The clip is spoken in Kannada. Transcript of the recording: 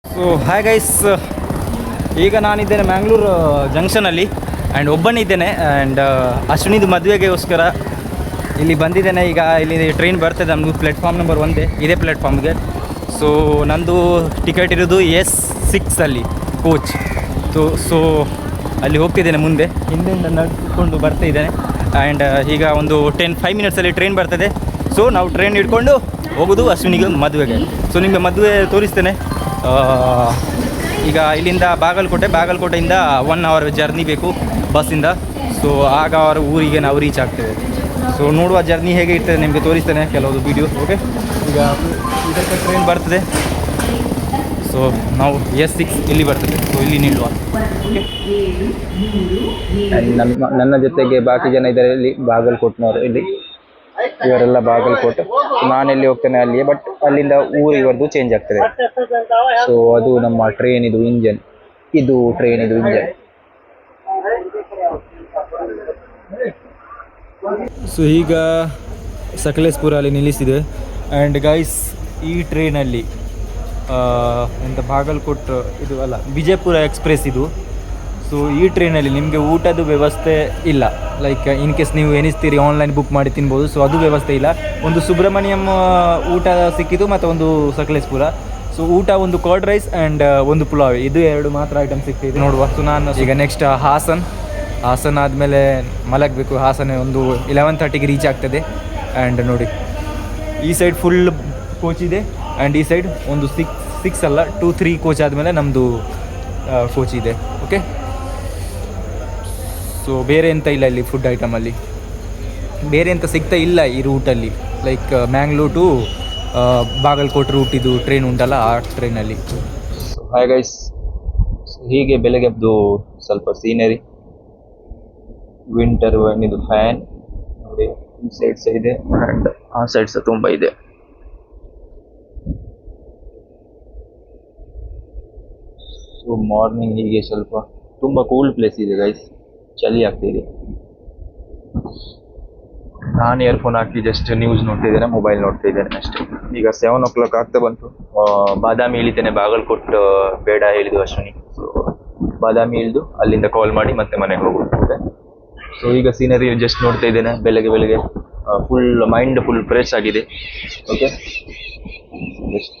ಸೊ ಹಾಯ್ ಗೈಸ್, ಈಗ ನಾನಿದ್ದೇನೆ ಮ್ಯಾಂಗ್ಳೂರು ಜಂಕ್ಷನಲ್ಲಿ ಆ್ಯಂಡ್ ಒಬ್ಬನಿದ್ದೇನೆ. ಆ್ಯಂಡ್ ಅಶ್ವಿನಿದು ಮದುವೆಗೋಸ್ಕರ ಇಲ್ಲಿ ಬಂದಿದ್ದೇನೆ. ಈಗ ಇಲ್ಲಿ ಟ್ರೈನ್ ಬರ್ತದೆ ನಮ್ಮದು ಪ್ಲ್ಯಾಟ್ಫಾರ್ಮ್ ನಂಬರ್ 1 ಇದೇ ಪ್ಲ್ಯಾಟ್ಫಾರ್ಮ್ಗೆ. ಸೊ ನಂದು ಟಿಕೆಟ್ ಇರೋದು S6 ಕೋಚ್. ಸೊ ಅಲ್ಲಿ ಹೋಗ್ತಿದ್ದೇನೆ, ಮುಂದೆ ಹಿಂದೆಯಿಂದ ನಡ್ಕೊಂಡು ಬರ್ತಾ ಇದ್ದೇನೆ. ಆ್ಯಂಡ್ ಈಗ ಒಂದು 5 ಮಿನಿಟ್ಸಲ್ಲಿ ಟ್ರೈನ್ ಬರ್ತದೆ. ಸೊ ನಾವು ಟ್ರೈನ್ ಹಿಡ್ಕೊಂಡು ಹೋಗೋದು ಅಶ್ವಿನಿಗೆ ಮದುವೆಗೆ. ಸೊ ನಿಮಗೆ ಮದುವೆ ತೋರಿಸ್ತೇನೆ. ಈಗ ಇಲ್ಲಿಂದ ಬಾಗಲಕೋಟೆಯಿಂದ 1 ಅವರ್ ಜರ್ನಿ ಬೇಕು ಬಸ್ಸಿಂದ. ಸೊ ಆಗ ಅವರ ಊರಿಗೆ ನಾವು ರೀಚ್ ಆಗ್ತೇವೆ. ಸೊ ನೋಡುವ ಜರ್ನಿ ಹೇಗೆ ಇರ್ತದೆ ನಿಮಗೆ ತೋರಿಸ್ತೇನೆ ಕೆಲವೊಂದು ವೀಡಿಯೋ. ಓಕೆ, ಈಗ ಇದಕ್ಕೆ ಟ್ರೈನ್ ಬರ್ತದೆ. ಸೊ ನಾವು S6 ಇಲ್ಲಿ ಬರ್ತದೆ. ಸೊ ಇಲ್ಲಿ ನಿಲ್ಲುವ. ಓಕೆ, ನನ್ನ ಜೊತೆಗೆ ಬಾಕಿ ಜನ ಇದ್ದಾರೆ ಇಲ್ಲಿ ಬಾಗಲಕೋಟ್ನವರು. ಇಲ್ಲಿ ಇವರೆಲ್ಲ ಬಾಗಲಕೋಟೆ. ನಾನೆಲ್ಲಿ ಹೋಗ್ತೇನೆ ಅಲ್ಲಿಯೇ, ಬಟ್ ಅಲ್ಲಿಂದ ಊರು ಇವರದು ಚೇಂಜ್ ಆಗ್ತದೆ. ಸೊ ಅದು ನಮ್ಮ ಟ್ರೈನಿದು ಇಂಜನ್. ಇದು ಟ್ರೈನಿದು ಇಂಜನ್. ಸೊ ಈಗ ಸಕಲೇಶ್ಪುರಲ್ಲಿ ನಿಲ್ಲಿಸಿದೆ. ಆ್ಯಂಡ್ ಗೈಸ್, ಈ ಟ್ರೈನಲ್ಲಿ ಎಂತ ಬಾಗಲಕೋಟ್ ಇದು ಅಲ್ಲ, ವಿಜಯಪುರ ಎಕ್ಸ್ಪ್ರೆಸ್ ಇದು. ಸೊ ಈ ಟ್ರೈನಲ್ಲಿ ನಿಮಗೆ ಊಟದ ವ್ಯವಸ್ಥೆ ಇಲ್ಲ. ಲೈಕ್ ಇನ್ ಕೇಸ್ ನೀವು ಎನಿಸ್ತೀರಿ ಆನ್ಲೈನ್ ಬುಕ್ ಮಾಡಿ ತಿನ್ಬೋದು. ಸೊ ಅದು ವ್ಯವಸ್ಥೆ ಇಲ್ಲ. ಒಂದು ಸುಬ್ರಹ್ಮಣ್ಯಂ ಊಟ ಸಿಕ್ಕಿದ್ದು ಮತ್ತು ಒಂದು ಸಕಲೇಶ್ಪುರ. ಸೊ ಊಟ ಒಂದು ಕರ್ಡ್ ರೈಸ್ ಆ್ಯಂಡ್ ಒಂದು ಪುಲಾವ್, ಇದು 2 ಮಾತ್ರ ಐಟಮ್ ಸಿಗ್ತಿದೆ ನೋಡುವ. ಸೊ ನಾನು ಈಗ ನೆಕ್ಸ್ಟ್ ಹಾಸನ್ ಆದಮೇಲೆ ಮಲಗಬೇಕು. ಹಾಸನ ಒಂದು 11:30ಗೆ ರೀಚ್ ಆಗ್ತದೆ. ಆ್ಯಂಡ್ ನೋಡಿ, ಈ ಸೈಡ್ ಫುಲ್ ಕೋಚ್ ಇದೆ. ಆ್ಯಂಡ್ ಈ ಸೈಡ್ ಒಂದು 6 ಅಲ್ಲ 2-3 ಕೋಚ್ ಆದಮೇಲೆ ನಮ್ಮದು ಕೋಚ್ ಇದೆ. ಓಕೆ, ಸೊ ಬೇರೆ ಎಂತ ಇಲ್ಲ ಇಲ್ಲಿ ಫುಡ್ ಐಟಮಲ್ಲಿ, ಬೇರೆ ಎಂತ ಸಿಗ್ತಾ ಇಲ್ಲ ಈ ರೂಟಲ್ಲಿ. Like Mangalore to Bagalkot route ಇದು ಟ್ರೈನ್ ಉಂಟಲ್ಲ, ಆ ಟ್ರೈನಲ್ಲಿ. ಹಾಯ್ ಗೈಸ್, ಹೀಗೆ ಬೆಳಗ್ಗೆದ್ದು ಸ್ವಲ್ಪ ಸೀನರಿ, ವಿಂಟರ್ ಇದು ಫ್ಯಾನ್ ನೋಡಿ, ಈ ಸೈಡ್ ಸಹ ಇದೆ ಆ್ಯಂಡ್ ಆ ಸೈಡ್ ಸಹ ತುಂಬ ಇದೆ. ಸೊ ಮಾರ್ನಿಂಗ್ ಹೀಗೆ ಸ್ವಲ್ಪ ತುಂಬ ಕೂಲ್ ಪ್ಲೇಸ್ ಇದೆ ಗೈಸ್, ಚಳಿ ಆಗ್ತಿದೆ. ನಾನು ಇಯರ್ಫೋನ್ ಹಾಕಿ ಜಸ್ಟ್ ನ್ಯೂಸ್ ನೋಡ್ತಿದ್ದೇನೆ, ಮೊಬೈಲ್ ನೋಡ್ತಾ ಇದ್ದೇನೆ ಅಷ್ಟೇ. ಈಗ 7 o'clock ಆಗ್ತಾ ಬಂತು. ಬಾದಾಮಿ ಇಳಿತೇನೆ. ಬಾಗಲಕೋಟ್ ಬೇಡ ಹೇಳಿದ್ದು ಅಶ್ವಿನಿ. ಸೊ ಬಾದಾಮಿ ಇಳಿದು ಅಲ್ಲಿಂದ ಕಾಲ್ ಮಾಡಿ ಮತ್ತೆ ಮನೆಗೆ ಹೋಗುತ್ತೆ. ಸೊ ಈಗ ಸೀನರಿ ಜಸ್ಟ್ ನೋಡ್ತಾ ಇದ್ದೇನೆ. ಬೆಳಗ್ಗೆ ಫುಲ್ ಮೈಂಡ್ ಫುಲ್ ಫ್ರೆಶ್ ಆಗಿದೆ. Okay, just